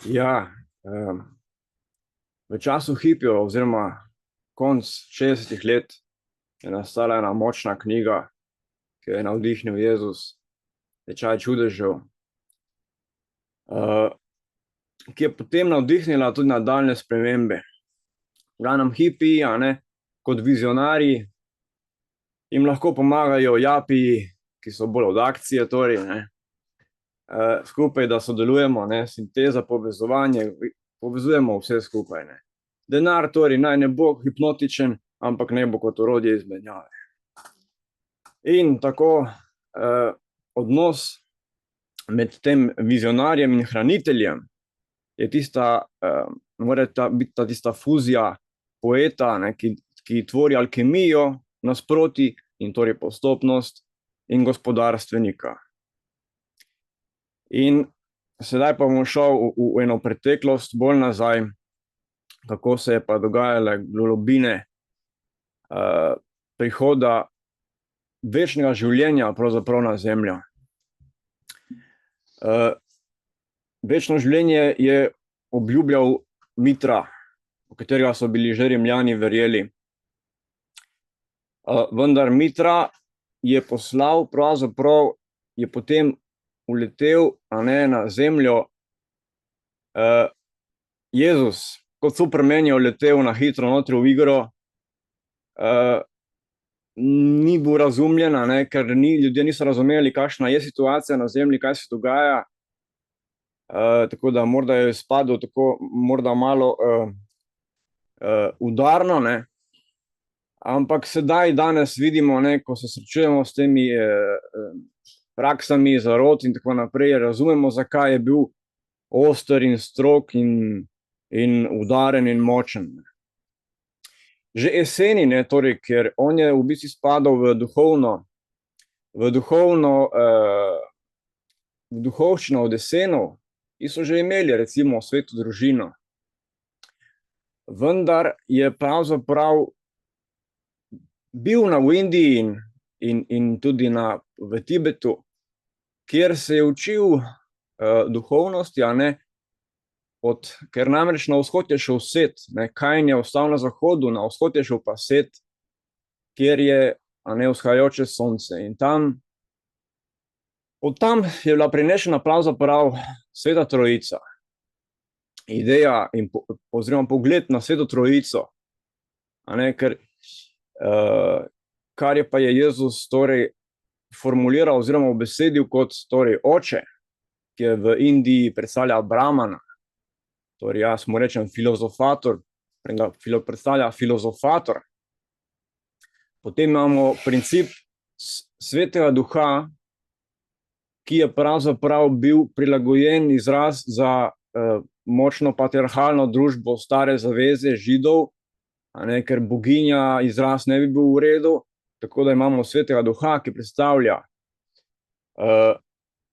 Ja, v času hipijev oziroma konc 60 let je nastala ena močna knjiga, ki jo je navdihnil Jezus, Tečaj čudežev, ki je potem navdihnila tudi nadaljnje spremembe. V glavnem hipiji, kot vizionarji, jim lahko pomagajo japiji, ki so bolj od akcije, torej, skupaj, da sodelujemo, sinteza, povezovanje, povezujemo vse skupaj, Denar torej naj ne bo hipnotičen, ampak naj bo kot orodje izmenjave. In tako odnos med tem vizionarjem in hraniteljem je tista, mora biti tista fuzija poeta, ki tvori alkemijo nasproti in torej postopnost in gospodarstvenika. In sedaj pa bom šel v eno preteklost, bolj nazaj, kako se je pa dogajale globine prihoda večnega življenja pravzaprav na zemljo. Večno življenje je obljubljal Mitra, v katerega so bili že Rimljani verjeli. Vendar Mitra je poslal, pravzaprav je potem uletel na zemljo Jezus, kot Superman je uletel na hitro notri v igro, ni bil razumljen, ker ljudje niso razumeli, kakšna je situacija na zemlji, kaj se dogaja, tako da morda je izpadel tako morda malo udarno, ampak sedaj danes vidimo, ko se srečujemo s temi praksami zarot in tako naprej, razumemo, zakaj je bil oster in strog in udaren in močen. Že jeseni, torej, ker on je v bistvu spadal v duhovščino od jesenov, in so že imeli recimo sveto družino. Vendar je pravzaprav bil v Indiji in tudi v Tibetu, kjer se je učil duhovnosti, ker namreč na vzhod je šel Set, Kain je ostal na zahodu, na vzhod je šel pa Set, kjer je vzhajajoče sonce. In od tam je bila prinešena pravzaprav Sveta Trojica. Ideja oziroma pogled na Sveto Trojico, ker kar je pa je Jezus torej formuliral oziroma ubesedil kot torej oče, ki je v Indiji predstavlja Brahmana, torej jaz mu rečem filozofator, predstavlja filozofator. Potem imamo princip Svetega Duha, ki je pravzaprav bil prilagojen izraz za močno patriarhalno družbo stare zaveze Židov, ker boginja izraz ne bi bil v redu, tako da imamo Svetega Duha, ki predstavlja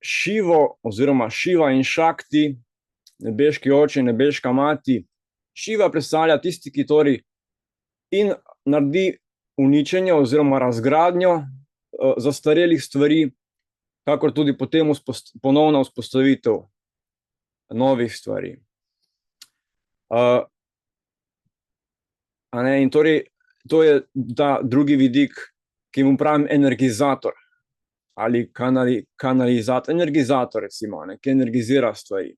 Šivo oziroma Šiva in Šakti, nebeški oče in nebeška mati. Šiva predstavlja tisti, ki torej in naredi uničenje oziroma razgradnjo zastarelih stvari, kakor tudi potem ponovna vzpostavitev novih stvari. In torej, to je ta drugi vidik, ki mu pravim energizator ali kanalizator, energizator recimo, ki energizira stvari.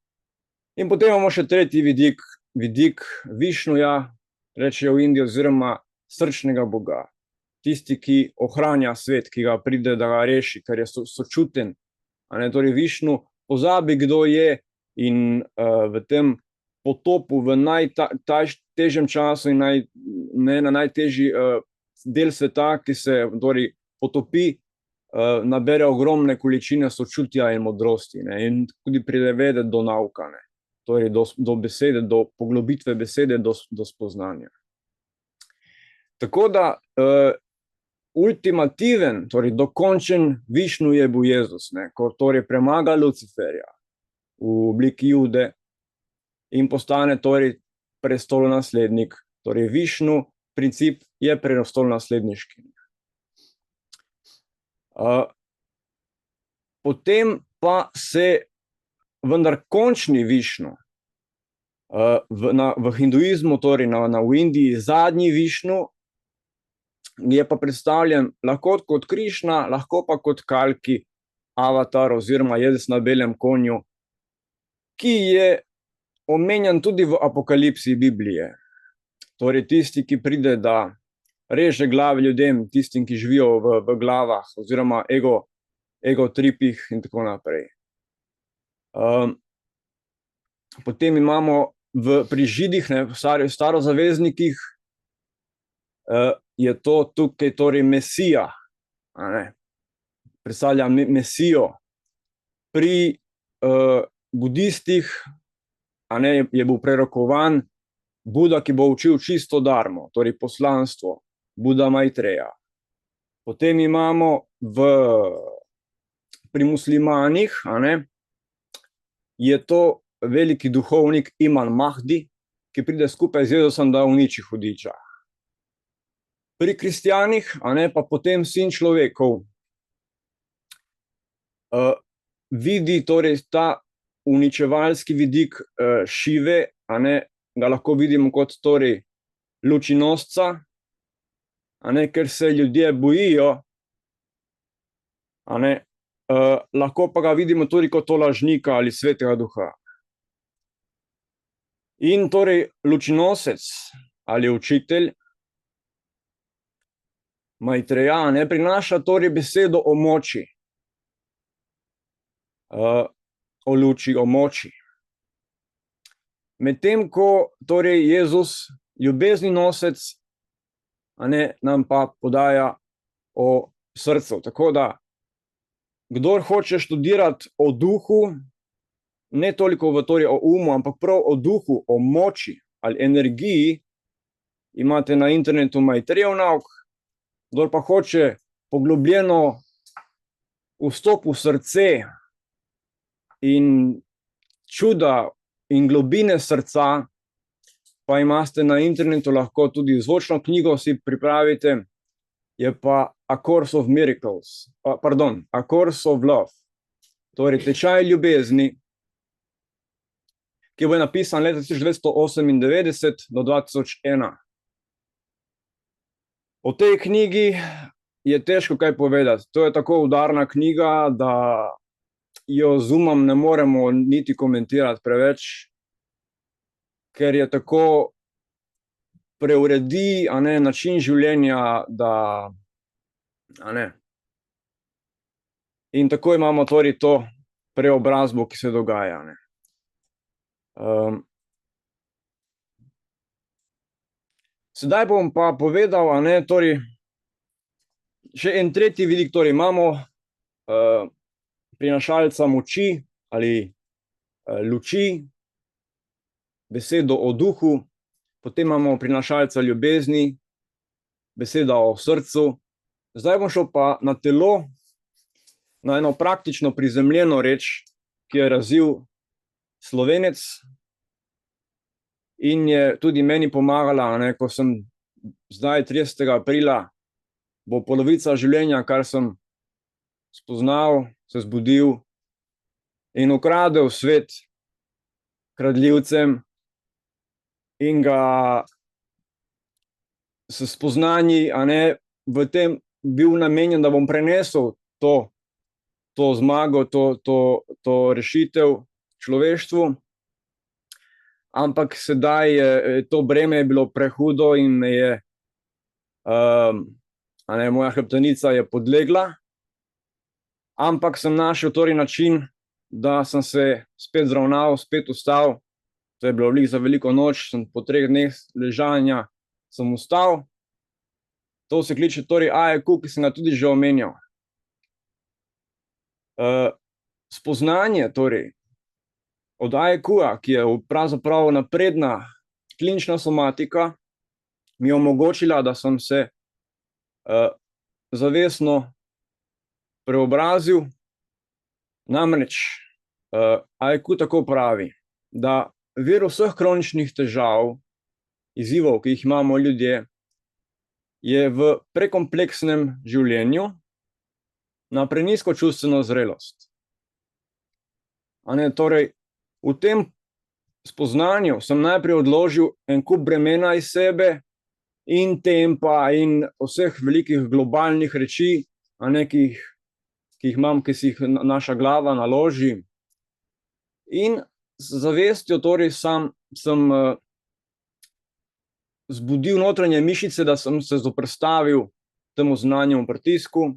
In potem imamo še tretji vidik Višnuja, rečejo v Indiji, oziroma srčnega Boga. Tisti, ki ohranja svet, ki ga pride, da ga reši, ker je sočuten. Torej Višnu pozabi, kdo je, in v tem potopu, v najtežjem času in na najtežji del sveta, ki se torej potopi, nabere ogromne količine sočutja in modrosti, in tudi privede do nauka, torej do besede, do poglobitve besede, do spoznanja. Tako da ultimativen, torej dokončen Višnu je bil Jezus, ko torej premaga Luciferja v obliki Jude in postane torej prestolonaslednik. Torej Višnu princip je prestolonasledniški. Potem pa se vendar končni Višnu, V hinduizmu, torej v Indiji, zadnji Višnu je pa predstavljen lahko kot Krišna, lahko pa kot Kalki avatar oziroma Jezus na belem konju, ki je omenjen tudi v Apokalipsi Biblije. Torej tisti, ki pride, da reže glave ljudem, tistim, ki živijo v glavah oziroma ego tripih in tako naprej. Potem imamo pri Židih, v starozaveznikih, je to tukaj torej Mesija, predstavlja Mesijo. Pri budistih je bil prerokovan Buda, ki bo učil čisto dharmo, torej poslanstvo, Buda Maitreja. Potem imamo pri muslimanih, je to veliki duhovnik Imam Mahdi, ki pride skupaj z Jezusom, da uniči hudiča. Pri kristjanih, pa potem sin človekov vidi torej ta uničevalski vidik Šive, ga lahko vidimo kot torej lučinosca, ker se ljudje bojijo, lahko pa ga vidimo tudi kot lažnika ali svetega duha. In torej lučinosec ali učitelj Maitreja prinaša torej besedo o moči, o luči, o moči. Medtem ko torej Jezus, ljubezni nosec, nam pa podaja o srcu. Tako da, kdor hoče študirati o duhu, ne toliko torej o umu, ampak prav o duhu, o moči ali energiji, imate na internetu Maitrejev nauk. Kdor pa hoče poglobljeno vstop v srce in čuda in globine srca, pa imate na internetu lahko tudi zvočno knjigo si pripravite, je pa A Course of Miracles, A Course of Love, torej tečaj ljubezni, ki bo napisan leta 1998 do 2001. O tej knjigi je težko kaj povedati. To je tako udarna knjiga, da jo z umom ne moremo niti komentirati preveč, ker je tako preuredi način življenja, da in tako imamo torej to preobrazbo, ki se dogaja. Sedaj bom pa povedal, torej še en tretji vidik, torej imamo prinašalca moči ali luči, besedo o duhu, potem imamo prinašalca ljubezni, beseda o srcu. Zdaj bom šel pa na telo, na eno praktično prizemljeno reč, ki je razvil Slovenec in je tudi meni pomagala, ko sem zdaj 30. aprila, bo polovica življenja, kar sem spoznal, se zbudil in ukradel svet kradljivcem in ga s spoznanji, v tem bil namenjen, da bom prenesel to zmago, to rešitev človeštvu, ampak sedaj to breme je bilo prehudo in me je, moja hrbtenica je podlegla, ampak sem našel torej način, da sem se spet zravnal, spet vstal. To je bilo za veliko noč, sem po 3 dneh ležanja sem vstal. To se kliče torej AEQ, ki sem ga tudi že omenjal. Spoznanje torej od AEQ-a, ki je pravzaprav napredna klinična somatika, mi je omogočila, da sem se zavestno preobrazil. Namreč AEQ tako pravi, da vir vseh kroničnih težav, izzivov, ki jih imamo ljudje, je v prekompleksnem življenju na prenizko čustveno zrelost. Torej, v tem spoznanju sem najprej odložil en kup bremena iz sebe in tempa in vseh velikih globalnih reči, ki jih imam, ki si jih naša glava naloži. In z zavestjo torej sem zbudil notranje mišice, da sem se zoperstavil temu zunanjemu pritisku,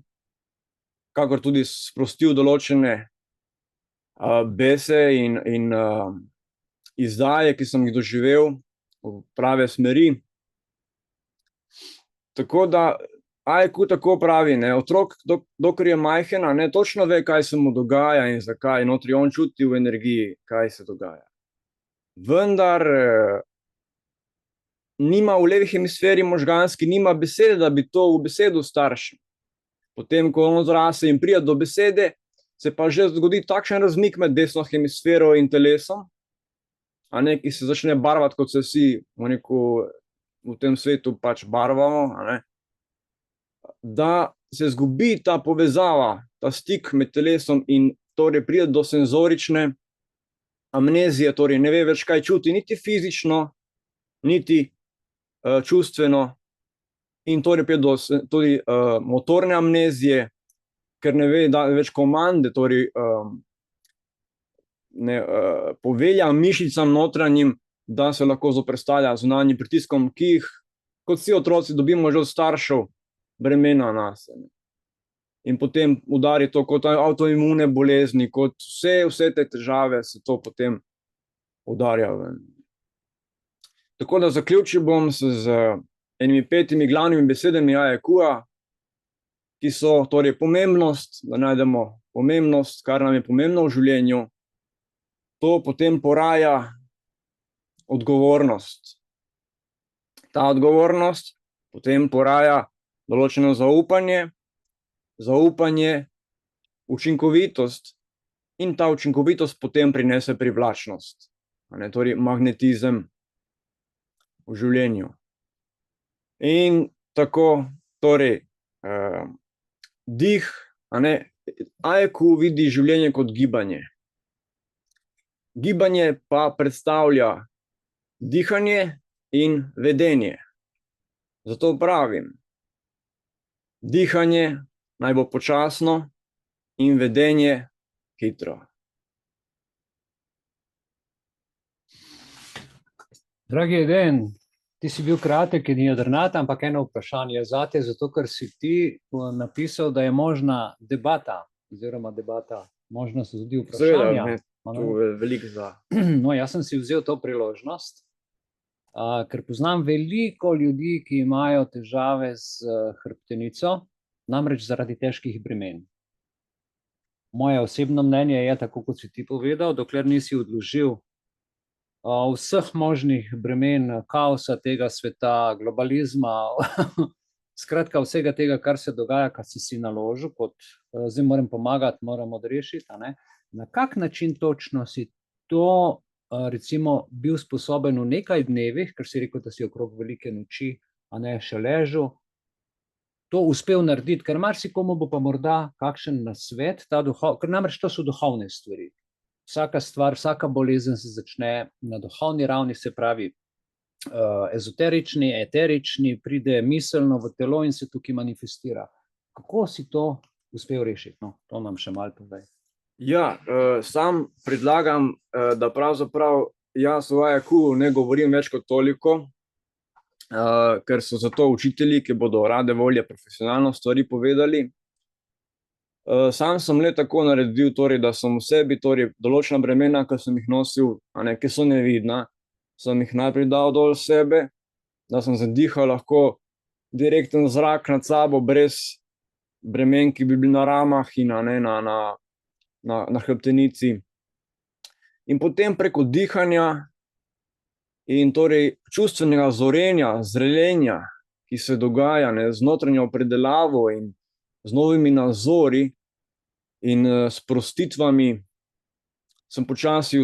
kakor tudi sprostil določene bese in izdaje, ki sem jih doživel v prave smeri. Tako da AEQ tako pravi, otrok, dokler je majhen, točno ve, kaj se mu dogaja in zakaj, notri on čuti v energiji, kaj se dogaja. Vendar nima v levi hemisferi možganski, nima besede, da bi to v besedo staršem. Potem, ko on zraste in pride do besede, se pa že zgodi takšen razmik med desno hemisfero in telesom, ki se začne barvati, kot se vsi v tem svetu pač barvamo, da se zgubi ta povezava, ta stik med telesom in torej pride do senzorične amnezije, torej ne ve več, kaj čuti, niti fizično, niti čustveno, in torej pride do tudi motorne amnezije, ker ne ve več komande, torej povelja mišicam notranjim, da se lahko zoperstavlja zunanjim pritiskom, ki jih, kot vsi otroci, dobimo že od staršev, bremena nase. In potem udari to kot avtoimune bolezni, kot vse te težave se to potem udarja ven. Tako da zaključil bom se z enimi 5 glavnimi besedami AEQ-a, ki so torej pomembnost, da najdemo pomembnost, kar nam je pomembno v življenju. To potem poraja odgovornost. Ta odgovornost potem poraja določeno zaupanje, učinkovitost, in ta učinkovitost potem prinese privlačnost, torej magnetizem v življenju. In tako, torej, dih, AEQ vidi življenje kot gibanje. Gibanje pa predstavlja dihanje in vedenje. Zato pravim, dihanje naj bo počasno in vedenje hitro. Dragi Eden, ti si bil kratek in jedrnat, ampak eno vprašanje zate, zato ker si ti napisal, da je možna debata, oziroma debata, možno so tudi vprašanja. To je veliko za. No, jaz sem si vzel to priložnost, ker poznam veliko ljudi, ki imajo težave z hrbtenico, namreč zaradi težkih bremen. Moje osebno mnenje je, tako kot si ti povedal, dokler nisi odložil vseh možnih bremen, kaosa tega sveta, globalizma, skratka vsega tega, kar se dogaja, kar si naložil, kot zdaj moram pomagati, moram odrešiti, na kak način točno si to recimo bil sposoben v nekaj dnevih, ker si rekel, da si okrog velike noči, še ležal, to uspel narediti, ker marsikomu bo pa morda kakšen nasvet, ker namreč to so duhovne stvari. Vsaka stvar, vsaka bolezen se začne na duhovni ravni, se pravi ezoterični, eterični, pride miselno v telo in se tukaj manifestira. Kako si to uspel rešiti? No, to nam še malo povej. Ja, sam predlagam, da pravzaprav jaz v AEQ ne govorim več kot toliko, ker so zato učitelji, ki bodo rade volje profesionalno stvari povedali. Sam sem le tako naredil, torej, da sem v sebi določena bremena, ki sem jih nosil, ki so nevidna, sem jih najprej dal dol sebe, da sem zadihal lahko direkten zrak nad sabo, brez bremen, ki bi bili na ramah in na hrbtenici. In potem preko dihanja in torej čustvenega zorenja, zrelenja, ki se dogaja z notranjo predelavo in z novimi nazori in sprostitvami, sem počasi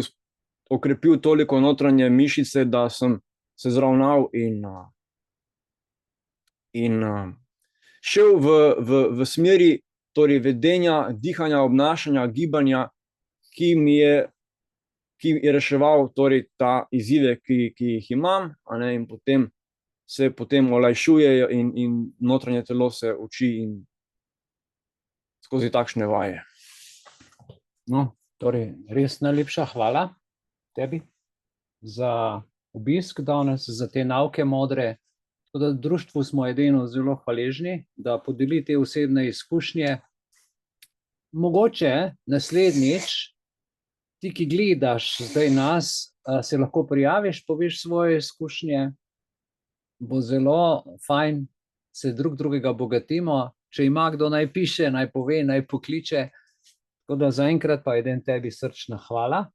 okrepil toliko notranje mišice, da sem se zravnal in šel v smeri torej vedenja, dihanja, obnašanja, gibanja, ki mi je ki je reševal torej ta izzive, ki jih imam, a ne, in potem se potem olajšujejo in notranje telo se uči in skozi takšne vaje. No, torej, res najlepša hvala tebi za obisk danes, za te nauke modre. Tako da društvu smo edino zelo hvaležni, da podeli te osebne izkušnje. Mogoče naslednjič, ti, ki gledaš zdaj nas, se lahko prijaviš, poveš svoje izkušnje. Bo zelo fajn, se drugega bogatimo. Če ima kdo, naj piše, naj pove, naj pokliče. Tako da zaenkrat pa idem tebi srčna hvala.